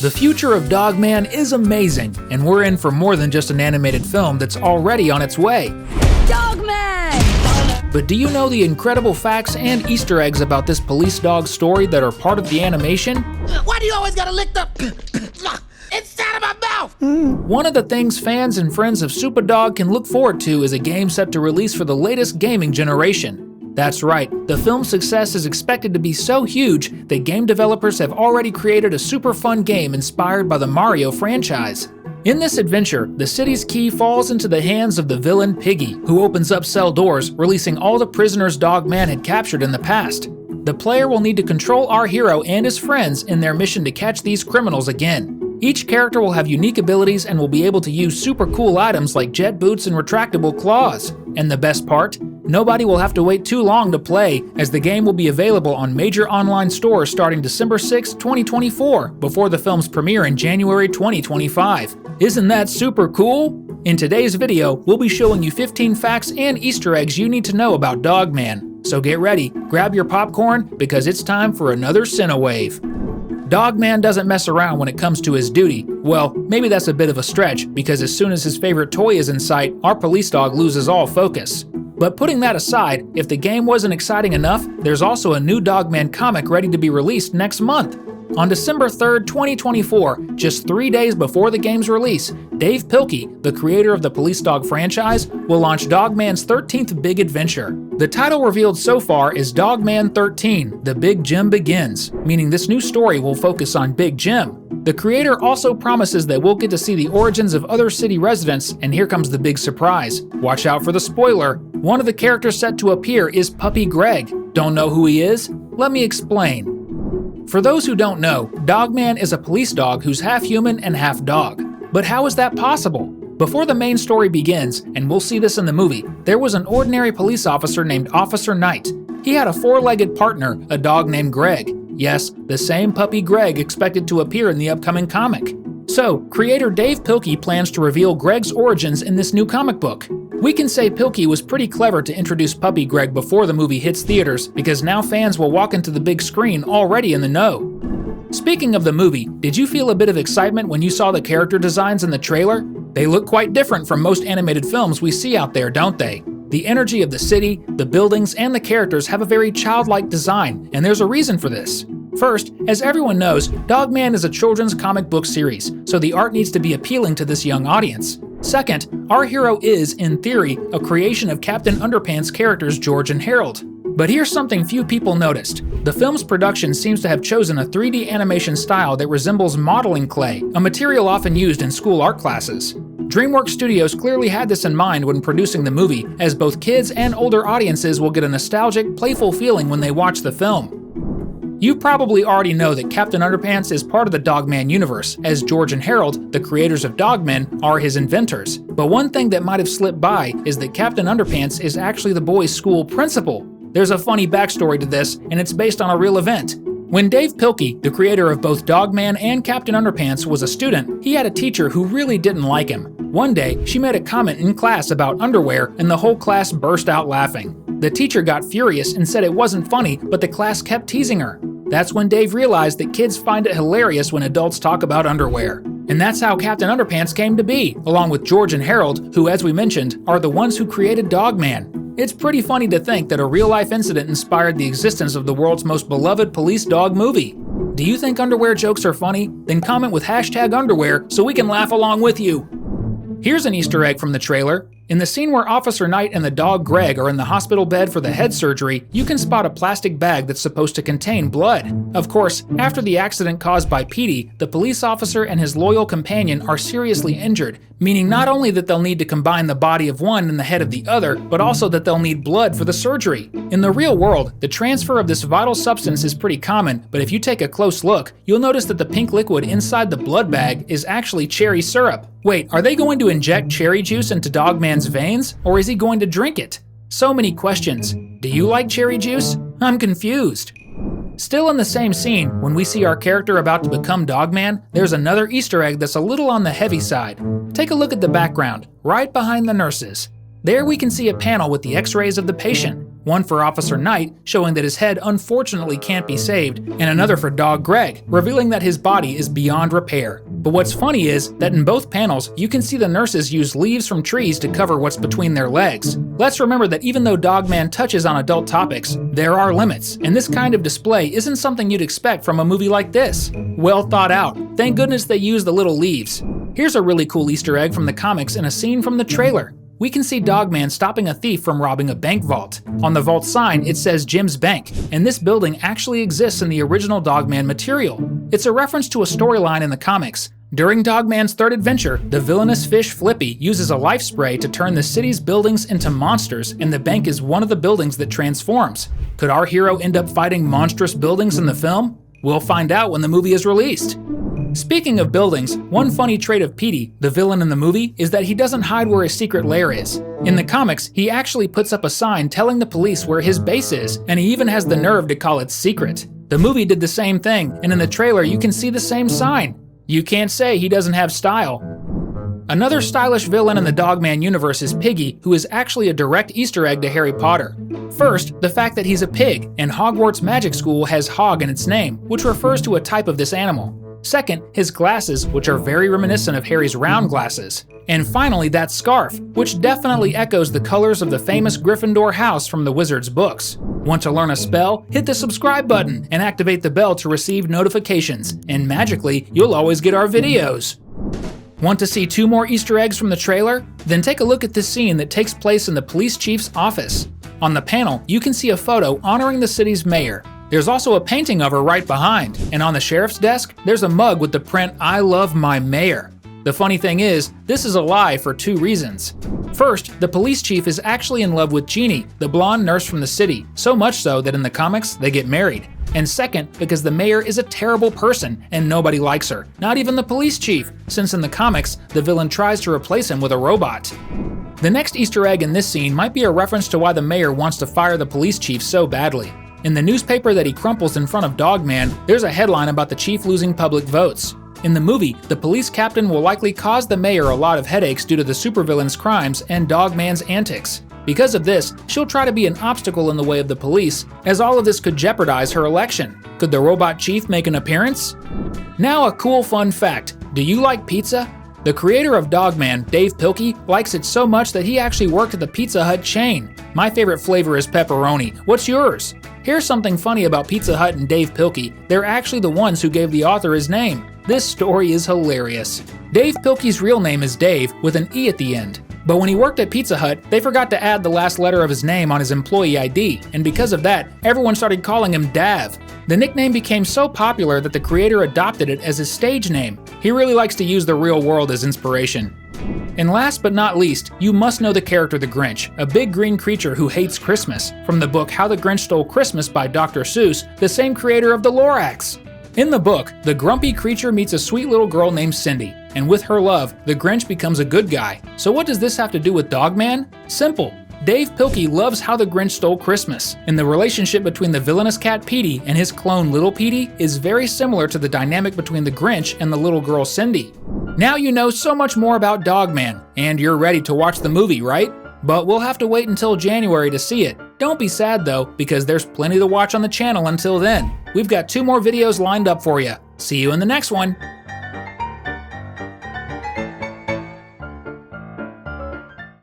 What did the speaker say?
The future of Dogman is amazing, and we're in for more than just an animated film that's already on its way. Dogman! But do you know the incredible facts and Easter eggs about this police dog story that are part of the animation? Why do you always gotta lick the inside of my mouth? One of the things fans and friends of Super Dog can look forward to is a game set to release for the latest gaming generation. That's right, the film's success is expected to be so huge that game developers have already created a super fun game inspired by the Mario franchise. In this adventure, the city's key falls into the hands of the villain Piggy, who opens up cell doors, releasing all the prisoners Dogman had captured in the past. The player will need to control our hero and his friends in their mission to catch these criminals again. Each character will have unique abilities and will be able to use super cool items like jet boots and retractable claws. And the best part? Nobody will have to wait too long to play, as the game will be available on major online stores starting December 6, 2024, before the film's premiere in January 2025. Isn't that super cool? In today's video, we'll be showing you 15 facts and Easter eggs you need to know about Dogman. So get ready, grab your popcorn, because it's time for another Cinewave. Dogman doesn't mess around when it comes to his duty. Well, maybe that's a bit of a stretch, because as soon as his favorite toy is in sight, our police dog loses all focus. But putting that aside, if the game wasn't exciting enough, there's also a new Dogman comic ready to be released next month. On December 3rd, 2024, just 3 days before the game's release, Dave Pilkey, the creator of the Police Dog franchise, will launch Dogman's 13th big adventure. The title revealed so far is Dogman 13, The Big Jim Begins, meaning this new story will focus on Big Jim. The creator also promises that we'll get to see the origins of other city residents, and here comes the big surprise. Watch out for the spoiler. One of the characters set to appear is Puppy Greg. Don't know who he is? Let me explain. For those who don't know, Dogman is a police dog who's half human and half dog. But how is that possible? Before the main story begins, and we'll see this in the movie, there was an ordinary police officer named Officer Knight. He had a four-legged partner, a dog named Greg. Yes, the same puppy Greg expected to appear in the upcoming comic. So, creator Dave Pilkey plans to reveal Greg's origins in this new comic book. We can say Pilkey was pretty clever to introduce Puppy Greg before the movie hits theaters, because now fans will walk into the big screen already in the know. Speaking of the movie, did you feel a bit of excitement when you saw the character designs in the trailer? They look quite different from most animated films we see out there, don't they? The energy of the city, the buildings, and the characters have a very childlike design, and there's a reason for this. First, as everyone knows, Dogman is a children's comic book series, so the art needs to be appealing to this young audience. Second, our hero is, in theory, a creation of Captain Underpants' characters George and Harold. But here's something few people noticed. The film's production seems to have chosen a 3D animation style that resembles modeling clay, a material often used in school art classes. DreamWorks Studios clearly had this in mind when producing the movie, as both kids and older audiences will get a nostalgic, playful feeling when they watch the film. You probably already know that Captain Underpants is part of the Dogman universe, as George and Harold, the creators of Dogman, are his inventors. But one thing that might have slipped by is that Captain Underpants is actually the boys' school principal. There's a funny backstory to this, and it's based on a real event. When Dave Pilkey, the creator of both Dogman and Captain Underpants, was a student, he had a teacher who really didn't like him. One day, she made a comment in class about underwear, and the whole class burst out laughing. The teacher got furious and said it wasn't funny, but the class kept teasing her. That's when Dave realized that kids find it hilarious when adults talk about underwear. And that's how Captain Underpants came to be, along with George and Harold, who, as we mentioned, are the ones who created Dogman. It's pretty funny to think that a real-life incident inspired the existence of the world's most beloved police dog movie. Do you think underwear jokes are funny? Then comment with #underwear so we can laugh along with you. Here's an Easter egg from the trailer. In the scene where Officer Knight and the dog Greg are in the hospital bed for the head surgery, you can spot a plastic bag that's supposed to contain blood. Of course, after the accident caused by Petey, the police officer and his loyal companion are seriously injured, meaning not only that they'll need to combine the body of one and the head of the other, but also that they'll need blood for the surgery. In the real world, the transfer of this vital substance is pretty common, but if you take a close look, you'll notice that the pink liquid inside the blood bag is actually cherry syrup. Wait, are they going to inject cherry juice into Dogman's veins, or is he going to drink it? So many questions. Do you like cherry juice? I'm confused. Still in the same scene, when we see our character about to become Dogman, there's another Easter egg that's a little on the heavy side. Take a look at the background, right behind the nurses. There we can see a panel with the x-rays of the patient. one for Officer Knight, showing that his head unfortunately can't be saved, and another for Dog Greg, revealing that his body is beyond repair. But what's funny is that in both panels, you can see the nurses use leaves from trees to cover what's between their legs. Let's remember that even though Dogman touches on adult topics, there are limits, and this kind of display isn't something you'd expect from a movie like this. Well thought out. Thank goodness they used the little leaves. Here's a really cool Easter egg from the comics in a scene from the trailer. We can see Dogman stopping a thief from robbing a bank vault. On the vault sign, it says Jim's Bank, and this building actually exists in the original Dogman material. It's a reference to a storyline in the comics. During Dogman's third adventure, the villainous fish Flippy uses a life spray to turn the city's buildings into monsters, and the bank is one of the buildings that transforms. Could our hero end up fighting monstrous buildings in the film? We'll find out when the movie is released. Speaking of buildings, one funny trait of Petey, the villain in the movie, is that he doesn't hide where his secret lair is. In the comics, he actually puts up a sign telling the police where his base is, and he even has the nerve to call it secret. The movie did the same thing, and in the trailer you can see the same sign. You can't say he doesn't have style. Another stylish villain in the Dogman universe is Piggy, who is actually a direct Easter egg to Harry Potter. First, the fact that he's a pig, and Hogwarts Magic School has Hog in its name, which refers to a type of this animal. Second, his glasses, which are very reminiscent of Harry's round glasses. And finally, that scarf, which definitely echoes the colors of the famous Gryffindor house from the Wizard's books. Want to learn a spell? Hit the subscribe button and activate the bell to receive notifications, and magically, you'll always get our videos. Want to see 2 more Easter eggs from the trailer? Then take a look at this scene that takes place in the police chief's office. On the panel, you can see a photo honoring the city's mayor. There's also a painting of her right behind, and on the sheriff's desk, there's a mug with the print "I love my mayor." The funny thing is, this is a lie for 2 reasons. First, the police chief is actually in love with Jeannie, the blonde nurse from the city, so much so that in the comics, they get married. And second, because the mayor is a terrible person and nobody likes her, not even the police chief, since in the comics, the villain tries to replace him with a robot. The next Easter egg in this scene might be a reference to why the mayor wants to fire the police chief so badly. In the newspaper that he crumples in front of Dogman, there's a headline about the chief losing public votes. In the movie, the police captain will likely cause the mayor a lot of headaches due to the supervillain's crimes and Dogman's antics. Because of this, she'll try to be an obstacle in the way of the police, as all of this could jeopardize her election. Could the robot chief make an appearance? Now a cool fun fact. Do you like pizza? The creator of Dogman, Dave Pilkey, likes it so much that he actually worked at the Pizza Hut chain. My favorite flavor is pepperoni. What's yours? Here's something funny about Pizza Hut and Dave Pilkey. They're actually the ones who gave the author his name. This story is hilarious. Dave Pilkey's real name is Dave with an E at the end. But when he worked at Pizza Hut, they forgot to add the last letter of his name on his employee ID, and because of that, everyone started calling him Dav. The nickname became so popular that the creator adopted it as his stage name. He really likes to use the real world as inspiration. And last but not least, you must know the character the Grinch, a big green creature who hates Christmas, from the book How the Grinch Stole Christmas by Dr. Seuss, the same creator of the Lorax. In the book, the grumpy creature meets a sweet little girl named Cindy, and with her love, the Grinch becomes a good guy. So what does this have to do with Dogman? Simple. Dave Pilkey loves How the Grinch Stole Christmas, and the relationship between the villainous cat Petey and his clone Little Petey is very similar to the dynamic between the Grinch and the little girl Cindy. Now you know so much more about Dogman, and you're ready to watch the movie, right? But we'll have to wait until January to see it. Don't be sad though, because there's plenty to watch on the channel until then. We've got 2 more videos lined up for you. See you in the next one.